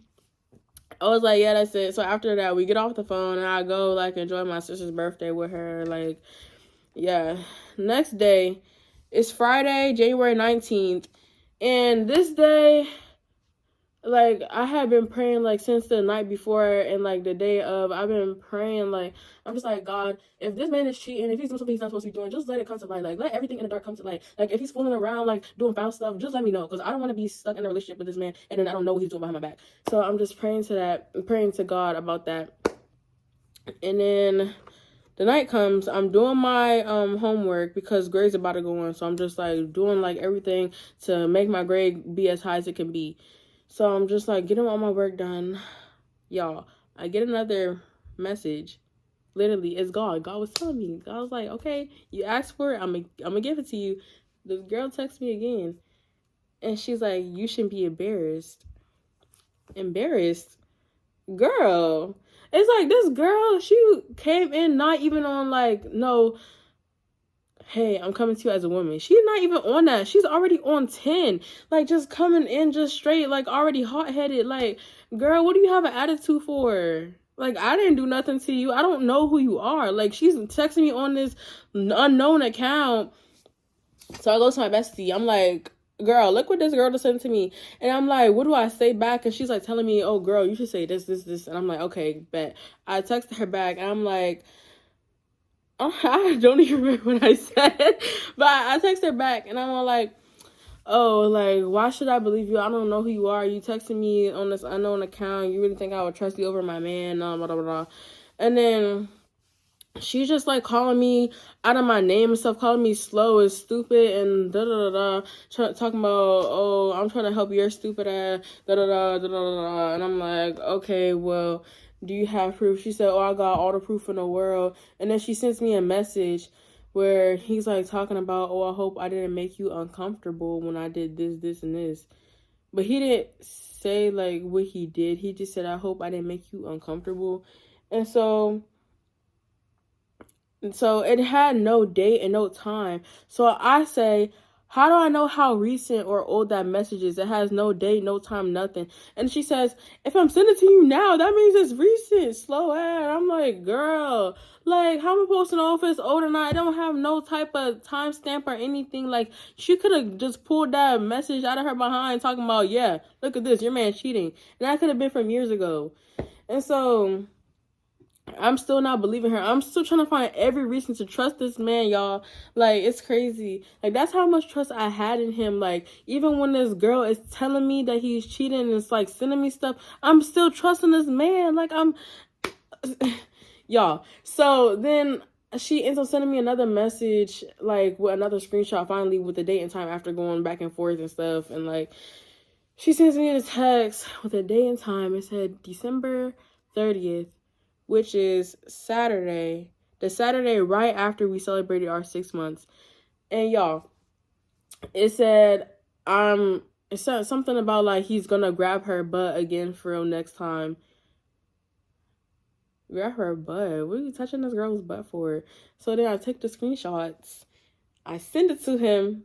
Speaker 1: I was like, yeah, that's it. So after that, we get off the phone, and I go like enjoy my sister's birthday with her. Like, yeah. Next day, it's Friday, January 19th. And this day, like, I had been praying, like, since the night before, and like the day of, I've been praying, like, I'm just like, God, if this man is cheating, if he's doing something he's not supposed to be doing, just let it come to light. Like, let everything in the dark come to light. Like, if he's fooling around, like, doing foul stuff, just let me know, because I don't want to be stuck in a relationship with this man, and then I don't know what he's doing behind my back. So I'm just praying to God about that. And then the night comes, I'm doing my homework because grades about to go on. So I'm just like doing like everything to make my grade be as high as it can be. So I'm just like getting all my work done. Y'all, I get another message. Literally, it's God. God was telling me. God was like, okay, you asked for it. I'm gonna give it to you. The girl texts me again. And she's like, you shouldn't be embarrassed. Embarrassed? Girl. It's like, this girl, she came in not even on like, no, hey, I'm coming to you as a woman. She's not even on that. She's already on 10. Like, just coming in just straight, like, already hot-headed. Like, girl, what do you have an attitude for? Like, I didn't do nothing to you. I don't know who you are. Like, she's texting me on this unknown account. So I go to my bestie. I'm like, girl, look what this girl just sent to me. And I'm like, what do I say back? And she's like telling me, oh, girl, you should say this. And I'm like, okay, bet. I texted her back, and I'm like, I don't even remember what I said. But I texted her back, and I'm all like, oh, like, why should I believe you? I don't know who you are. You texted me on this unknown account. You really think I would trust you over my man? Blah, blah, blah. And then she's just like calling me out of my name and stuff, calling me slow and stupid and da da da da, talking about, oh, I'm trying to help your stupid ass, da da da da da da. And I'm like, okay, well, do you have proof? She said, oh, I got all the proof in the world. And then she sends me a message where he's like talking about, oh, I hope I didn't make you uncomfortable when I did this, and this. But he didn't say like what he did. He just said, I hope I didn't make you uncomfortable. And so it had no date and no time. So I say, how do I know how recent or old that message is? It has no date, no time, nothing. And she says, if I'm sending it to you now, that means it's recent. Slow ass. I'm like, girl, like, how am I supposed to know if it's old or not? I don't have no type of timestamp or anything. Like, she could have just pulled that message out of her behind talking about, yeah, look at this, your man cheating. And that could have been from years ago. And so I'm still not believing her. I'm still trying to find every reason to trust this man, y'all. Like, it's crazy. Like, that's how much trust I had in him. Like, even when this girl is telling me that he's cheating and it's like sending me stuff, I'm still trusting this man. Like, I'm y'all. So then she ends up sending me another message, like with another screenshot finally with the date and time after going back and forth and stuff. And like, she sends me a text with a date and time. It said December 30th. Which is Saturday, the Saturday right after we celebrated our 6 months. And y'all, it said, it said something about like he's gonna grab her butt again for real next time. Grab her butt? What are you touching this girl's butt for? So then I take the screenshots, I send it to him,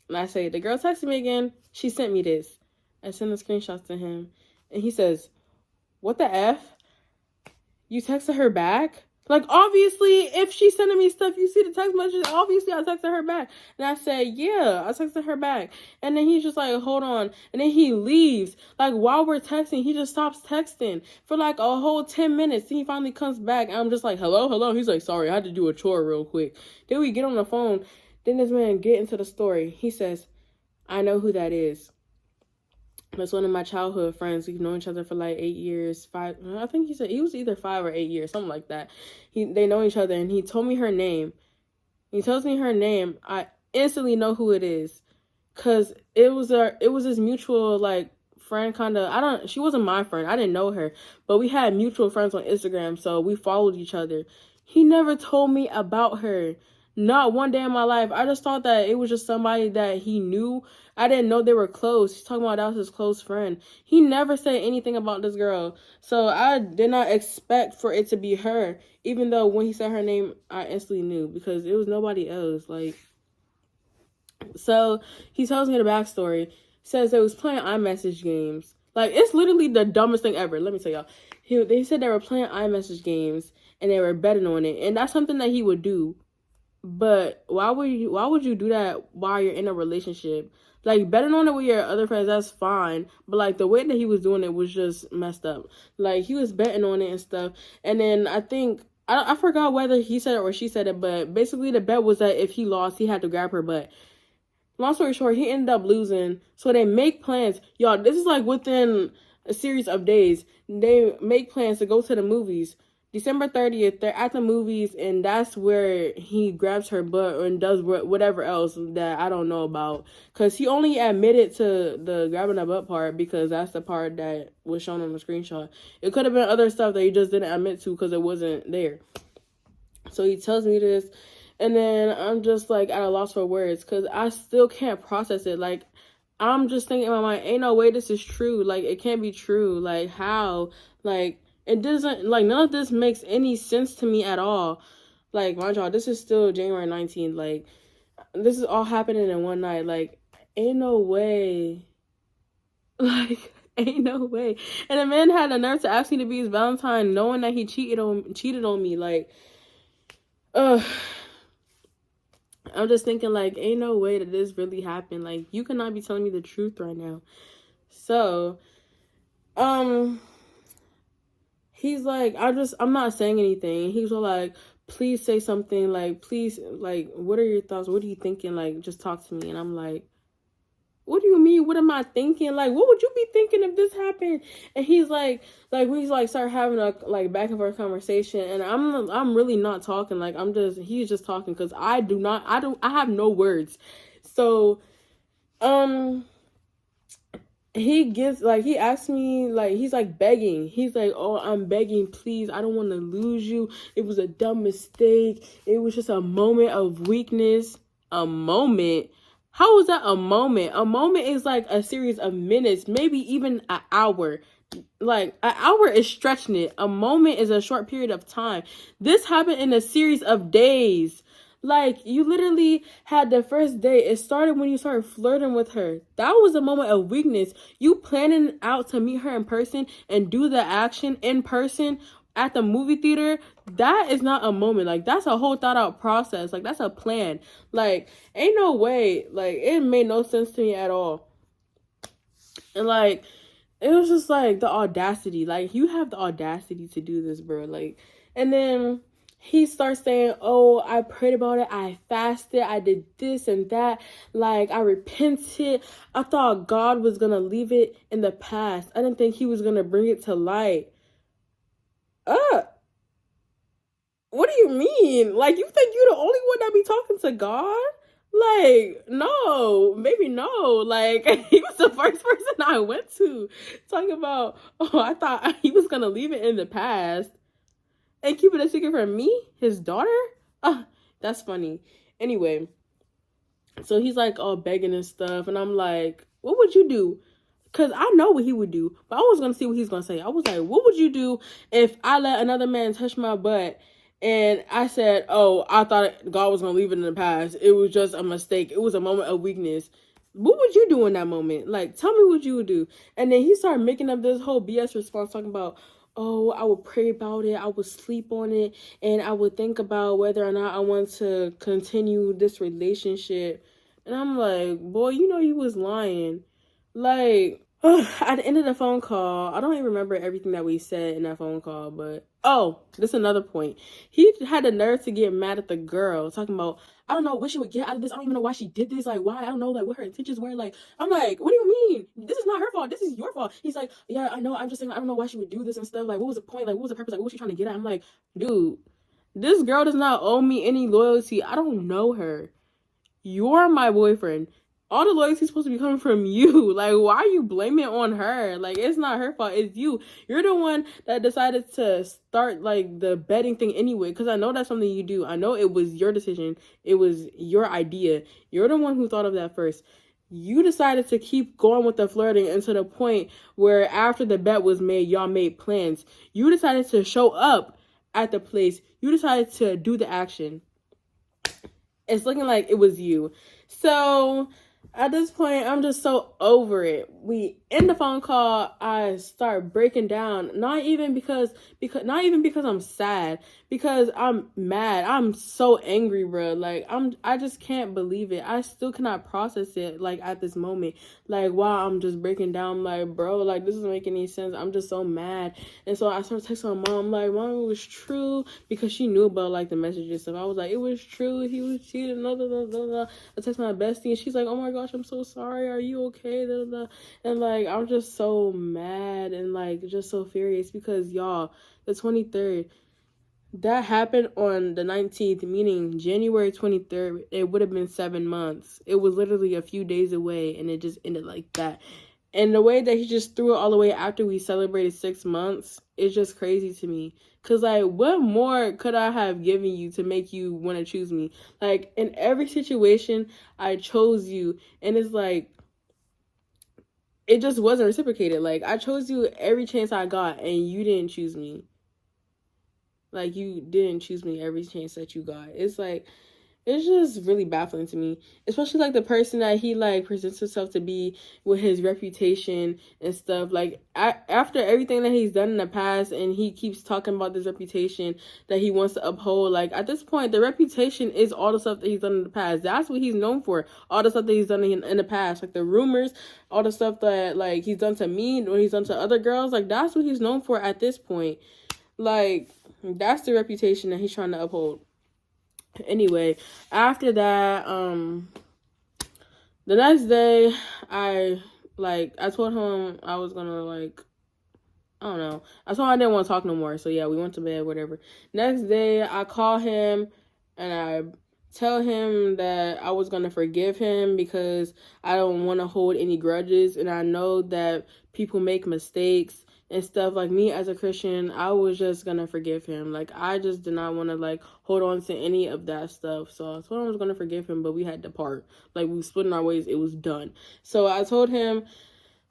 Speaker 1: and I say, the girl texted me again. She sent me this. I send the screenshots to him, and he says, what the F? You texted her back? Like, obviously, if she's sending me stuff, you see the text message, obviously I texted her back. And I said, yeah, I texted her back. And then he's just like, hold on. And then he leaves. Like, while we're texting, he just stops texting for like a whole 10 minutes. Then he finally comes back. And I'm just like, hello? He's like, sorry, I had to do a chore real quick. Then we get on the phone. Then this man get into the story. He says, I know who that is. That's one of my childhood friends. We've known each other for like 8 years, 5. I think he said he was either 5 or 8 years, something like that. They know each other, and he told me her name. He tells me her name. I instantly know who it is, cause it was this mutual like friend kind of. She wasn't my friend. I didn't know her, but we had mutual friends on Instagram, so we followed each other. He never told me about her. Not one day in my life. I just thought that it was just somebody that he knew. I didn't know they were close. He's talking about that was his close friend. He never said anything about this girl. So I did not expect for it to be her. Even though when he said her name, I instantly knew. Because it was nobody else. Like, so he tells me the backstory. Says they was playing iMessage games. Like, it's literally the dumbest thing ever. Let me tell y'all. They said they were playing iMessage games. And they were betting on it. And that's something that he would do. But why would you do that while you're in a relationship? Like, betting on it with your other friends, that's fine. But like the way that he was doing it was just messed up. Like, he was betting on it and stuff. And then I think I forgot whether he said it or she said it, but basically the bet was that if he lost, he had to grab her butt. Long story short, he ended up losing. So they make plans. Y'all, this is like within a series of days. They make plans to go to the movies. December 30th, they're at the movies, and that's where he grabs her butt and does whatever else that I don't know about. Because he only admitted to the grabbing the butt part because that's the part that was shown on the screenshot. It could have been other stuff that he just didn't admit to because it wasn't there. So he tells me this, and then I'm just like at a loss for words because I still can't process it. Like, I'm just thinking in my mind, ain't no way this is true. Like, it can't be true. Like, how? Like, it doesn't, like, none of this makes any sense to me at all. Like, mind y'all, this is still January 19th. Like, this is all happening in one night. Like, ain't no way. Like, ain't no way. And the man had the nerve to ask me to be his Valentine knowing that he cheated on me. Like, I'm just thinking, like, ain't no way that this really happened. Like, you cannot be telling me the truth right now. So, he's like, I'm not saying anything. He was all like, please say something. Like, please, like, what are your thoughts? What are you thinking? Like, just talk to me. And I'm like, what do you mean? What am I thinking? Like, what would you be thinking if this happened? And he's like we like start having a like back and forth conversation, and I'm really not talking. Like, he's just talking because I have no words. So, he asked me, like, he's like begging. He's like, oh, I'm begging, please. I don't want to lose you. It was a dumb mistake. It was just a moment of weakness. A moment? How is that a moment? A moment is like a series of minutes, maybe even an hour. Like, an hour is stretching it. A moment is a short period of time. This happened in a series of days. Like, you literally had the first date. It started when you started flirting with her. That was a moment of weakness. You planning out to meet her in person and do the action in person at the movie theater, that is not a moment. Like, that's a whole thought out process. Like, that's a plan. Like, ain't no way. Like, it made no sense to me at all. And like, it was just like the audacity. Like, you have the audacity to do this, bro. Like, and then he starts saying, oh, I prayed about it. I fasted. I did this and that. Like, I repented. I thought God was going to leave it in the past. I didn't think he was going to bring it to light. What do you mean? Like, you think you're the only one that be talking to God? Like, no, maybe no. Like, he was the first person I went to talking about, oh, I thought he was going to leave it in the past and keep it a secret from me, his daughter. That's funny. Anyway, So he's like all begging and stuff, and I'm like, what would you do? Because I know what he would do, but I was going to see what he's going to say. I was like, what would you do if I let another man touch my butt and I said, oh, I thought God was going to leave it in the past. It was just a mistake. It was a moment of weakness. What would you do in that moment? Like, tell me what you would do. And then he started making up this whole BS response talking about, oh, I would pray about it. I would sleep on it. And I would think about whether or not I want to continue this relationship. And I'm like, boy, you know you was lying. Like, at the end of the phone call, I don't even remember everything that we said in that phone call, but this is another point. He had the nerve to get mad at the girl, talking about, I don't know what she would get out of this. I don't even know why she did this. Like, why? I don't know, like, what her intentions were. Like, I'm like, what do you mean? This is not her fault. This is your fault. He's like, yeah, I know. I'm just saying, I don't know why she would do this and stuff. Like, what was the point? Like, what was the purpose? Like, what was she trying to get at? I'm like, dude, this girl does not owe me any loyalty. I don't know her. You're my boyfriend. All the loyalty is supposed to be coming from you. Like, why are you blaming it on her? Like, it's not her fault. It's you. You're the one that decided to start, like, the betting thing anyway. Because I know that's something you do. I know it was your decision. It was your idea. You're the one who thought of that first. You decided to keep going with the flirting until the point where after the bet was made, y'all made plans. You decided to show up at the place. You decided to do the action. It's looking like it was you. So at this point, I'm just so over it. We end the phone call. I start breaking down. Not even because I'm sad. Because I'm mad. I'm so angry, bro. Like I just can't believe it. I still cannot process it. Like at this moment, like while I'm just breaking down, like bro, like this doesn't make any sense. I'm just so mad. And so I started texting my mom, like, Mom, it was true, because she knew about like the messages stuff. I was like, it was true. He was cheating. Blah, blah, blah, blah, blah. I text my bestie, and she's like, oh my gosh, I'm so sorry. Are you okay? Blah, blah, blah. And like I'm just so mad and like just so furious because y'all, the 23rd. That happened on the 19th, meaning January 23rd. It would have been 7 months. It was literally a few days away, and it just ended like that. And the way that he just threw it all away after we celebrated 6 months is just crazy to me. Because, like, what more could I have given you to make you want to choose me? Like, in every situation, I chose you. And it's like, it just wasn't reciprocated. Like, I chose you every chance I got, and you didn't choose me. Like, you didn't choose me every chance that you got. It's like, it's just really baffling to me. Especially, like, the person that he, like, presents himself to be with his reputation and stuff. Like, after everything that he's done in the past, and he keeps talking about this reputation that he wants to uphold. Like, at this point, the reputation is all the stuff that he's done in the past. That's what he's known for. All the stuff that he's done in the past. Like, the rumors, all the stuff that, like, he's done to me, or he's done to other girls. Like, that's what he's known for at this point. Like, that's the reputation that he's trying to uphold. Anyway, after that, the next day, I told him I was gonna, like, I don't know. I told him I didn't want to talk no more. So yeah, we went to bed, whatever. Next day, I call him and I tell him that I was gonna forgive him because I don't want to hold any grudges, and I know that people make mistakes and stuff. Like, me as a Christian, I was just gonna forgive him. Like, I just did not want to, like, hold on to any of that stuff. So I told him I was gonna forgive him, but we had to part. Like, we split in our ways. It was done. So I told him,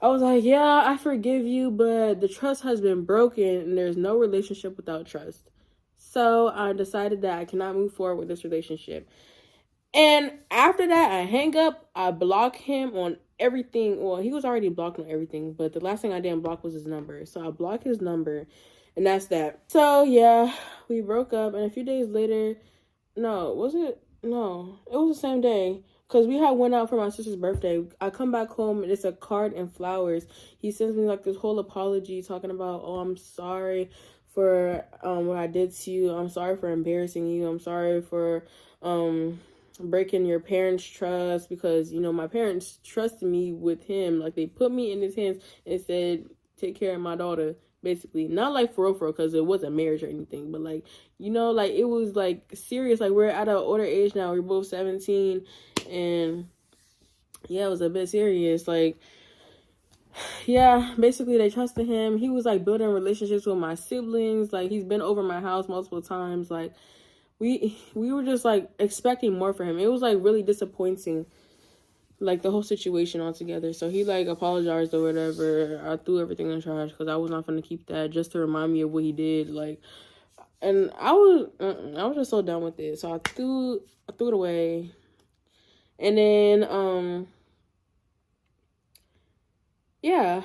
Speaker 1: I was like, yeah, I forgive you, but the trust has been broken and there's no relationship without trust. So I decided that I cannot move forward with this relationship. And after that, I hang up. I block him on everything. Well, he was already blocked on everything, but the last thing I didn't block was his number. So I blocked his number, and that's that. So yeah, we broke up, and a few days later, no, was it? No, it was the same day. Because we had went out for my sister's birthday. I come back home, and it's a card and flowers. He sends me, like, this whole apology talking about, oh, I'm sorry for what I did to you. I'm sorry for embarrassing you. I'm sorry for breaking your parents' trust, because, you know, my parents trusted me with him. Like, they put me in his hands and said, take care of my daughter, basically. Not like for real, because it wasn't marriage or anything, but, like, you know, like, it was, like, serious. Like, we're at an older age now. We're both 17, and yeah, it was a bit serious. Like, yeah, basically they trusted him. He was, like, building relationships with my siblings. Like, he's been over my house multiple times. Like, we were just like expecting more for him. It was like really disappointing, like the whole situation altogether. So he like apologized or whatever. I threw everything in the trash because I was not gonna keep that just to remind me of what he did. Like, and I was just so done with it. So I threw it away. And then yeah,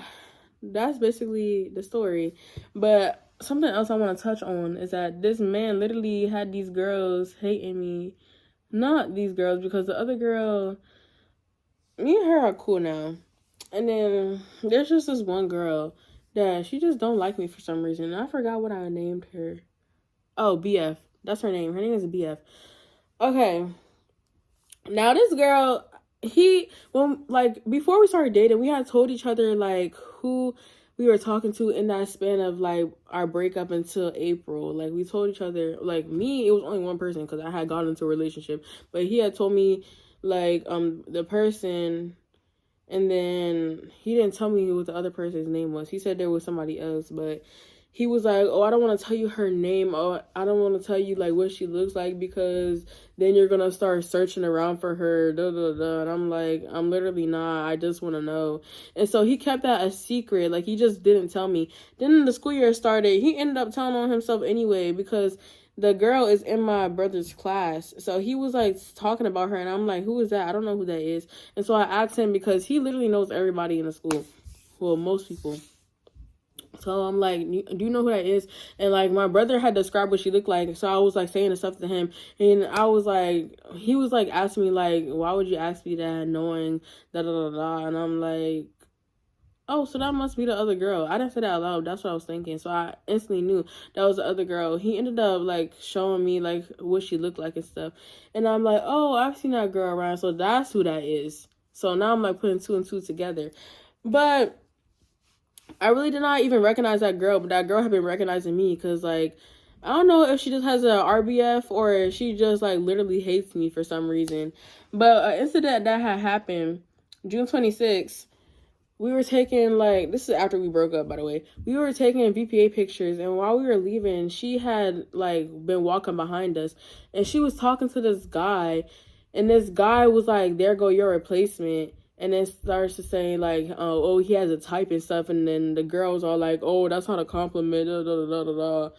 Speaker 1: that's basically the story. But something else I want to touch on is that this man literally had these girls hating me. Not these girls, because the other girl, me and her are cool now. And then there's just this one girl that she just don't like me for some reason. I forgot what I named her. Oh, BF. That's her name. Her name is BF. Okay. Now this girl, before we started dating, we had told each other like who we were talking to in that span of like our breakup until April. Like we told each other, like me, it was only one person because I had gotten into a relationship, but he had told me like the person, and then he didn't tell me what the other person's name was. He said there was somebody else, but he was like, oh, I don't want to tell you her name. Oh, I don't want to tell you like what she looks like because then you're going to start searching around for her. Da, da, da. And I'm like, I'm literally not. I just want to know. And so he kept that a secret. Like he just didn't tell me. Then the school year started. He ended up telling on himself anyway because the girl is in my brother's class. So he was like talking about her and I'm like, who is that? I don't know who that is. And so I asked him because he literally knows everybody in the school. Well, most people. So I'm like, do you know who that is? And like my brother had described what she looked like. So I was like saying the stuff to him. And I was like, he was like asking me like, why would you ask me that knowing da da da da? And I'm like, oh, so that must be the other girl. I didn't say that out loud. That's what I was thinking. So I instantly knew that was the other girl. He ended up like showing me like what she looked like and stuff. And I'm like, oh, I've seen that girl around. So that's who that is. So now I'm like putting two and two together. But I really did not even recognize that girl, but that girl had been recognizing me because, like, I don't know if she just has a RBF or she just, like, literally hates me for some reason. But an incident that had happened June 26th, we were taking, like, this is after we broke up, by the way. We were taking VPA pictures, and while we were leaving, she had, like, been walking behind us, and she was talking to this guy, and this guy was like, there go your replacement. And then starts to say like, oh, he has a type and stuff. And then the girls are like, oh, that's not a compliment. Da, da, da, da, da.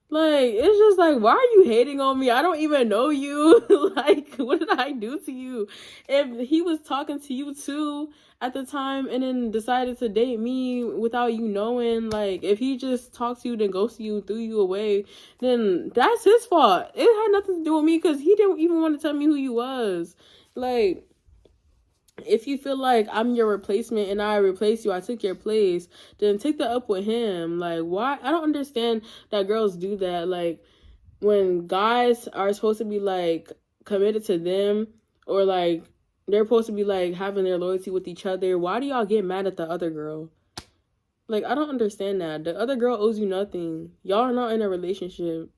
Speaker 1: Like, it's just like, why are you hating on me? I don't even know you. Like, what did I do to you? If he was talking to you too at the time and then decided to date me without you knowing, like, if he just talked to you, then ghosted you, threw you away, then that's his fault. It had nothing to do with me because he didn't even want to tell me who you was. Like, if you feel like I'm your replacement and I replaced you, I took your place, then take that up with him. Like, why? I don't understand that girls do that. Like, when guys are supposed to be, like, committed to them or, like, they're supposed to be, like, having their loyalty with each other, why do y'all get mad at the other girl? Like, I don't understand that. The other girl owes you nothing. Y'all are not in a relationship.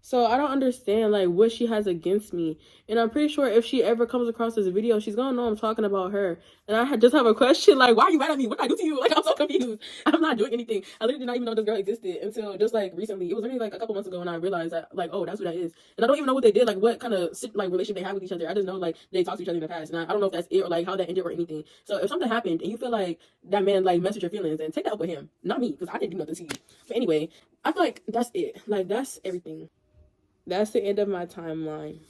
Speaker 1: So I don't understand like what she has against me. And I'm pretty sure if she ever comes across this video, she's gonna know I'm talking about her. And I just have a question like, why are you mad at me? What did I do to you? Like, I'm so confused. I'm not doing anything. I literally did not even know this girl existed until just like recently. It was only like a couple months ago when I realized that like, oh, that's who that is. And I don't even know what they did, like what kind of like relationship they had with each other. I just know like they talked to each other in the past. And I don't know if that's it or like how that ended or anything. So if something happened and you feel like that man like messed with your feelings, then take that up with him. Not me, because I didn't do nothing to you. But anyway, I feel like that's it. Like that's everything. That's the end of my timeline.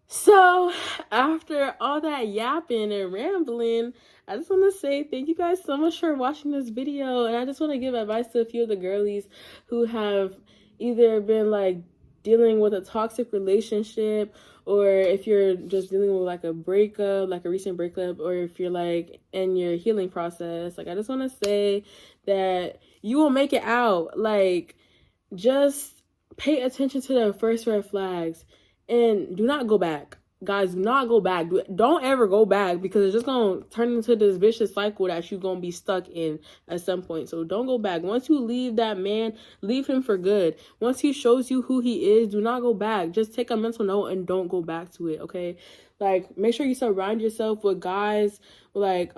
Speaker 1: So, after all that yapping and rambling, I just want to say thank you guys so much for watching this video. And I just want to give advice to a few of the girlies who have either been like dealing with a toxic relationship, or if you're just dealing with like a breakup, like a recent breakup, or if you're like in your healing process. Like, I just want to say that you will make it out. Like, just pay attention to the first red flags and do not go back. Guys, do not go back. Don't ever go back because it's just going to turn into this vicious cycle that you're going to be stuck in at some point. So don't go back. Once you leave that man, leave him for good. Once he shows you who he is, do not go back. Just take a mental note and don't go back to it, okay? Like, make sure you surround yourself with guys, like,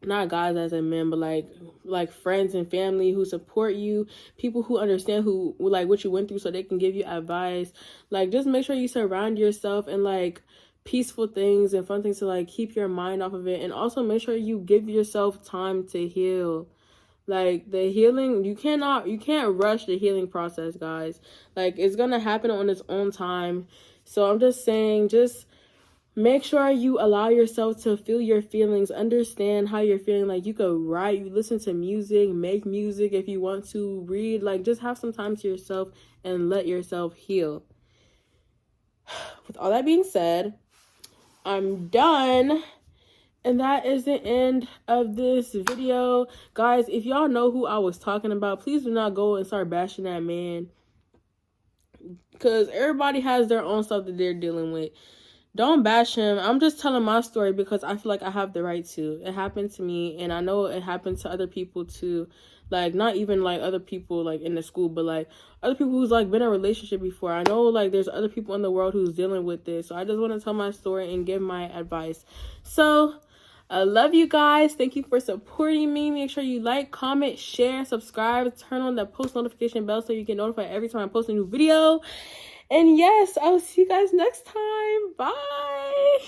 Speaker 1: not guys as in men, but like like friends and family who support you, people who understand who like what you went through so they can give you advice. Like just make sure you surround yourself in like peaceful things and fun things to like keep your mind off of it, and also make sure you give yourself time to heal. Like the healing, you can't rush the healing process, guys. Like it's gonna happen on its own time. So I'm just saying, just make sure you allow yourself to feel your feelings, understand how you're feeling. Like you could write, you listen to music, make music if you want to, read, like just have some time to yourself and let yourself heal. With all that being said, I'm done. And that is the end of this video. Guys, if y'all know who I was talking about, please do not go and start bashing that man. Because everybody has their own stuff that they're dealing with. Don't bash him. I'm just telling my story because I feel like I have the right to. It happened to me, and I know it happened to other people too. Like, not even like other people like in the school, but like other people who's like been in a relationship before. I know like there's other people in the world who's dealing with this. So I just want to tell my story and give my advice. So I love you guys. Thank you for supporting me. Make sure you like, comment, share, subscribe, turn on the post notification bell so you get notified every time I post a new video. And yes, I'll see you guys next time. Bye.